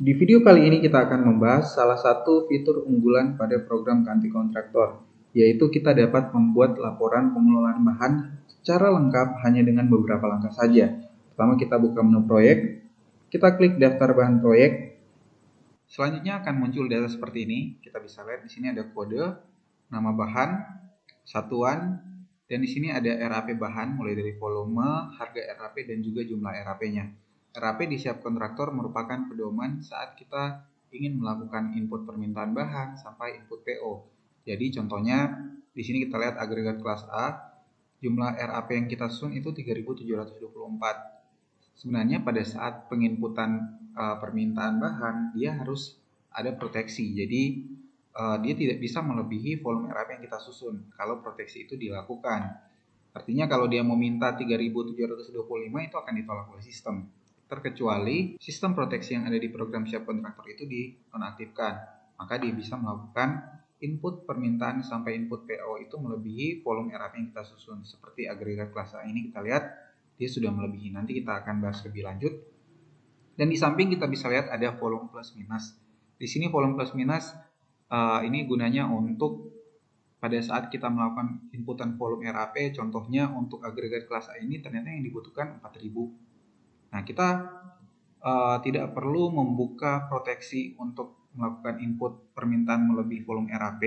Di video kali ini kita akan membahas salah satu fitur unggulan pada program Ganti Kontraktor, yaitu kita dapat membuat laporan pengelolaan bahan secara lengkap hanya dengan beberapa langkah saja. Pertama kita buka menu proyek, kita klik daftar bahan proyek. Selanjutnya akan muncul data seperti ini. Kita bisa lihat di sini ada kode, nama bahan, satuan, dan di sini ada RAP bahan mulai dari volume, harga RAP dan juga jumlah RAP-nya. RAP di siap kontraktor merupakan pedoman saat kita ingin melakukan input permintaan bahan sampai input PO. Jadi contohnya di sini kita lihat agregat kelas A, jumlah RAP yang kita susun itu 3.724. Sebenarnya pada saat penginputan permintaan bahan dia harus ada proteksi. Jadi dia tidak bisa melebihi volume RAP yang kita susun kalau proteksi itu dilakukan. Artinya kalau dia meminta 3.725 itu akan ditolak oleh sistem. Terkecuali sistem proteksi yang ada di program siap kontraktor itu dinonaktifkan. Maka dia bisa melakukan input permintaan sampai input PO itu melebihi volume RAP yang kita susun. Seperti agregat kelas A ini kita lihat dia sudah melebihi. Nanti kita akan bahas lebih lanjut. Dan di samping kita bisa lihat ada volume plus minus. Di sini volume plus minus ini gunanya untuk pada saat kita melakukan inputan volume RAP, contohnya untuk agregat kelas A ini ternyata yang dibutuhkan 4000. Nah, kita tidak perlu membuka proteksi untuk melakukan input permintaan melebihi volume RAP.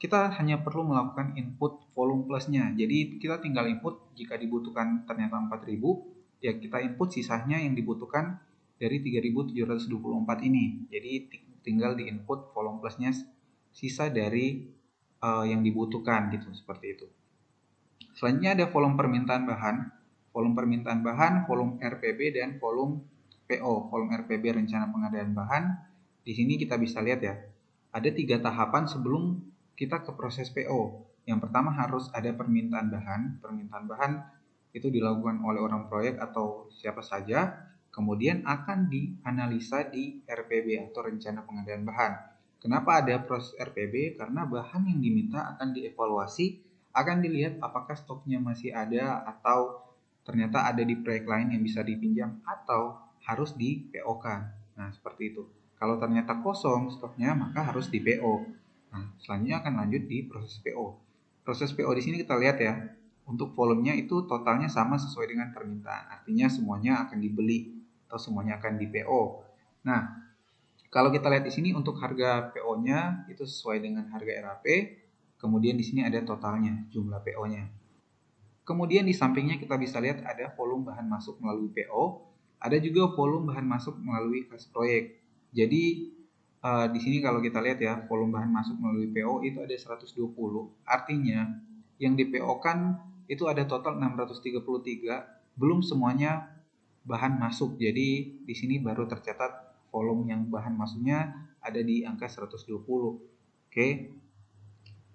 Kita hanya perlu melakukan input volume plusnya. Jadi kita tinggal input jika dibutuhkan ternyata 4000, ya kita input sisanya yang dibutuhkan dari 3.724 ini. Jadi tinggal di input volume plusnya sisa dari yang dibutuhkan gitu, seperti itu. Selanjutnya ada volume permintaan bahan. Volume permintaan bahan, volume RPB dan volume PO. Volume RPB rencana pengadaan bahan. Di sini kita bisa lihat ya, ada 3 tahapan sebelum kita ke proses PO. Yang pertama harus ada permintaan bahan. Permintaan bahan itu dilakukan oleh orang proyek atau siapa saja. Kemudian akan dianalisa di RPB atau rencana pengadaan bahan. Kenapa ada proses RPB? Karena bahan yang diminta akan dievaluasi, akan dilihat apakah stoknya masih ada atau ternyata ada di proyek lain yang bisa dipinjam atau harus di PO-kan. Nah, seperti itu. Kalau ternyata kosong stoknya, maka harus di PO. Nah, selanjutnya akan lanjut di proses PO. Proses PO di sini kita lihat ya, untuk volumenya itu totalnya sama sesuai dengan permintaan. Artinya semuanya akan dibeli atau semuanya akan di PO. Nah, kalau kita lihat di sini untuk harga PO-nya itu sesuai dengan harga RAP. Kemudian di sini ada totalnya, jumlah PO-nya. Kemudian di sampingnya kita bisa lihat ada volume bahan masuk melalui PO, ada juga volume bahan masuk melalui kas proyek. Jadi di sini kalau kita lihat ya, volume bahan masuk melalui PO itu ada 120. Artinya yang di PO-kan itu ada total 633, belum semuanya bahan masuk. Jadi di sini baru tercatat volume yang bahan masuknya ada di angka 120. Oke.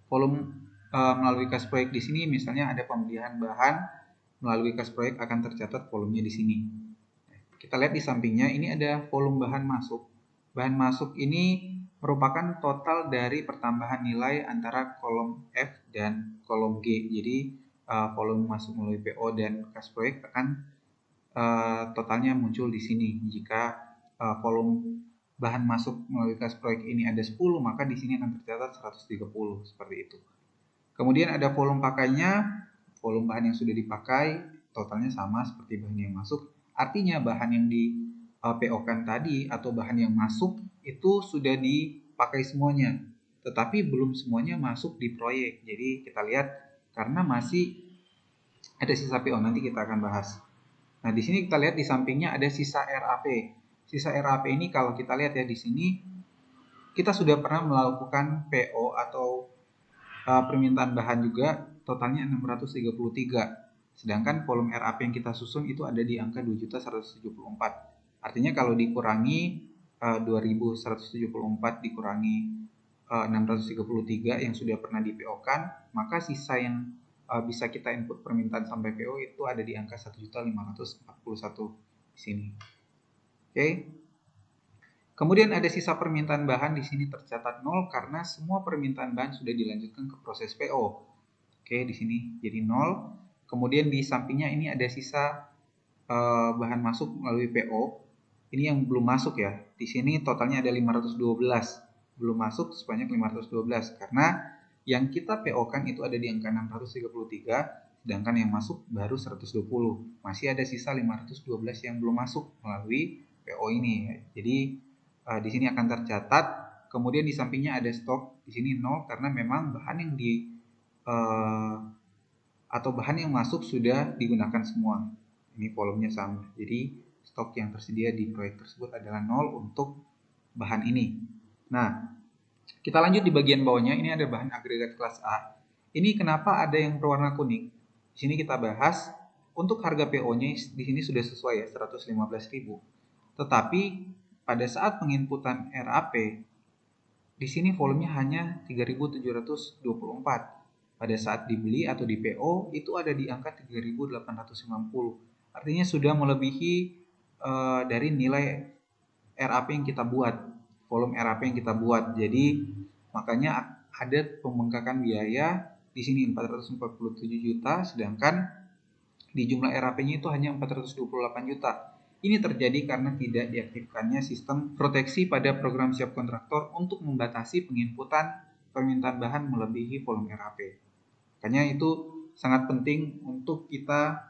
Volume melalui kas proyek di sini misalnya ada pembelian bahan melalui kas proyek akan tercatat volumenya di sini. Kita lihat di sampingnya ini ada volume bahan masuk. Bahan masuk ini merupakan total dari pertambahan nilai antara kolom F dan kolom G. Jadi volume masuk melalui PO dan kas proyek akan totalnya muncul di sini. Jika volume bahan masuk melalui kas proyek ini ada 10, maka di sini akan tercatat 130, seperti itu. Kemudian ada volume pakainya, volume bahan yang sudah dipakai, totalnya sama seperti bahan yang masuk. Artinya bahan yang di PO-kan tadi atau bahan yang masuk itu sudah dipakai semuanya, tetapi belum semuanya masuk di proyek. Jadi kita lihat karena masih ada sisa PO, nanti kita akan bahas. Nah, di sini kita lihat di sampingnya ada sisa RAP. Sisa RAP ini kalau kita lihat ya di sini kita sudah pernah melakukan PO atau permintaan bahan juga, totalnya 633. Sedangkan volume RAP yang kita susun itu ada di angka 2.174. Artinya kalau dikurangi 2.174 dikurangi 633 yang sudah pernah di PO-kan, maka sisa yang bisa kita input permintaan sampai PO itu ada di angka 1.541 di sini. Oke. Kemudian ada sisa permintaan bahan di sini tercatat 0 karena semua permintaan bahan sudah dilanjutkan ke proses PO. Oke, di sini jadi 0. Kemudian di sampingnya ini ada sisa bahan masuk melalui PO. Ini yang belum masuk ya. Di sini totalnya ada 512. Belum masuk sebanyak 512 karena yang kita PO-kan itu ada di angka 633, sedangkan yang masuk baru 120. Masih ada sisa 512 yang belum masuk melalui PO ini. Jadi di sini akan tercatat. Kemudian di sampingnya ada stok. Di sini 0 karena memang bahan yang atau bahan yang masuk sudah digunakan semua. Ini volumenya sama. Jadi stok yang tersedia di proyek tersebut adalah 0 untuk bahan ini. Nah, kita lanjut di bagian bawahnya. Ini ada bahan agregat kelas A. Ini kenapa ada yang berwarna kuning? Di sini kita bahas untuk harga PO-nya di sini sudah sesuai ya, 115.000. Tetapi pada saat penginputan RAP di sini volumenya hanya 3.724. Pada saat dibeli atau di PO itu ada di angka 3.890. Artinya sudah melebihi dari nilai RAP yang kita buat, volume RAP yang kita buat. Jadi makanya ada pembengkakan biaya di sini 447 juta, sedangkan di jumlah RAP-nya itu hanya 428 juta. Ini terjadi karena tidak diaktifkannya sistem proteksi pada program siap kontraktor untuk membatasi penginputan permintaan bahan melebihi volume RAP. Makanya itu sangat penting untuk kita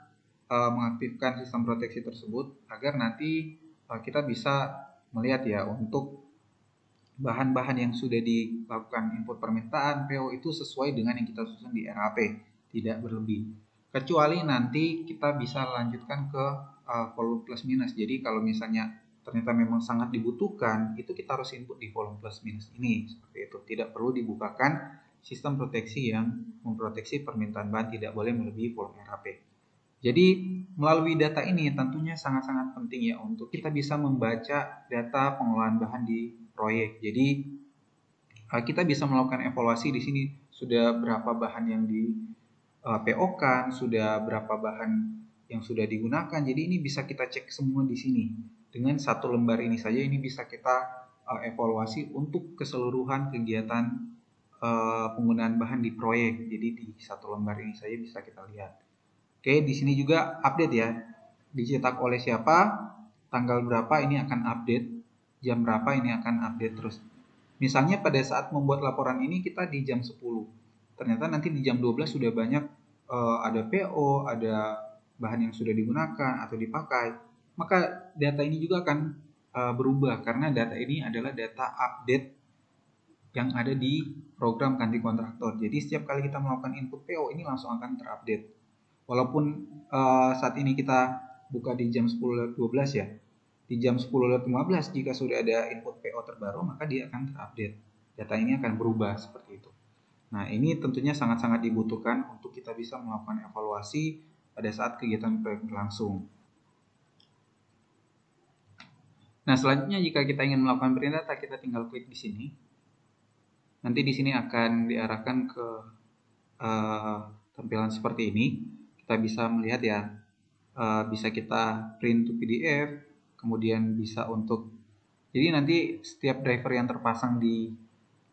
mengaktifkan sistem proteksi tersebut agar nanti kita bisa melihat ya untuk bahan-bahan yang sudah dilakukan input permintaan PO itu sesuai dengan yang kita susun di RAP, tidak berlebih. Kecuali nanti kita bisa lanjutkan ke volume plus minus. Jadi kalau misalnya ternyata memang sangat dibutuhkan, itu kita harus input di volume plus minus ini. Seperti itu. Tidak perlu dibukakan sistem proteksi yang memproteksi permintaan bahan tidak boleh melebihi volume RAP. Jadi melalui data ini tentunya sangat-sangat penting ya untuk kita bisa membaca data pengelolaan bahan di proyek. Jadi kita bisa melakukan evaluasi di sini sudah berapa bahan yang di PO-kan, sudah berapa bahan yang sudah digunakan. Jadi ini bisa kita cek semua di sini. Dengan satu lembar ini saja ini bisa kita evaluasi untuk keseluruhan kegiatan penggunaan bahan di proyek. Jadi di satu lembar ini saja bisa kita lihat. Oke, di sini juga update ya. Dicetak oleh siapa, tanggal berapa ini akan update, jam berapa ini akan update terus. Misalnya pada saat membuat laporan ini kita di jam 10. Ternyata nanti di jam 12 sudah banyak ada PO, ada bahan yang sudah digunakan atau dipakai. Maka data ini juga akan berubah karena data ini adalah data update yang ada di program kanti kontraktor. Jadi setiap kali kita melakukan input PO ini langsung akan terupdate. Walaupun saat ini kita buka di jam 10.12 ya, di jam 10.15 jika sudah ada input PO terbaru maka dia akan terupdate. Data ini akan berubah seperti itu. Nah ini tentunya sangat-sangat dibutuhkan untuk kita bisa melakukan evaluasi pada saat kegiatan proyek berlangsung. Nah selanjutnya jika kita ingin melakukan print data kita tinggal klik di sini. Nanti di sini akan diarahkan ke tampilan seperti ini. Kita bisa melihat ya, bisa kita print to PDF, kemudian bisa untuk, jadi nanti setiap driver yang terpasang di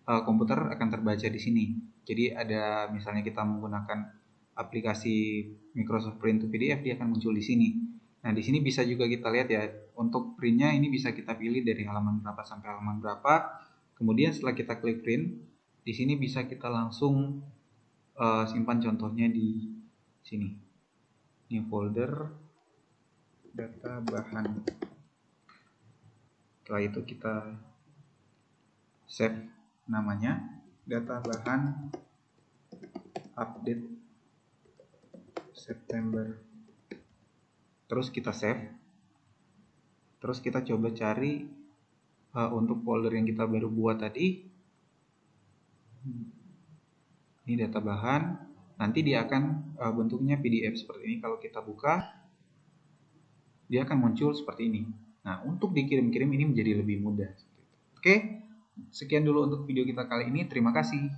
komputer akan terbaca di sini. Jadi ada misalnya kita menggunakan aplikasi Microsoft Print to PDF, dia akan muncul di sini. Nah di sini bisa juga kita lihat ya, untuk printnya ini bisa kita pilih dari halaman berapa sampai halaman berapa. Kemudian setelah kita klik print, di sini bisa kita langsung simpan contohnya di sini. New folder data bahan. Setelah itu kita save namanya data bahan update September. Terus kita save. Terus kita coba cari untuk folder yang kita baru buat tadi. Ini data bahan. Nanti dia akan bentuknya PDF seperti ini. Kalau kita buka, dia akan muncul seperti ini. Nah, untuk dikirim-kirim ini menjadi lebih mudah. Oke, sekian dulu untuk video kita kali ini. Terima kasih.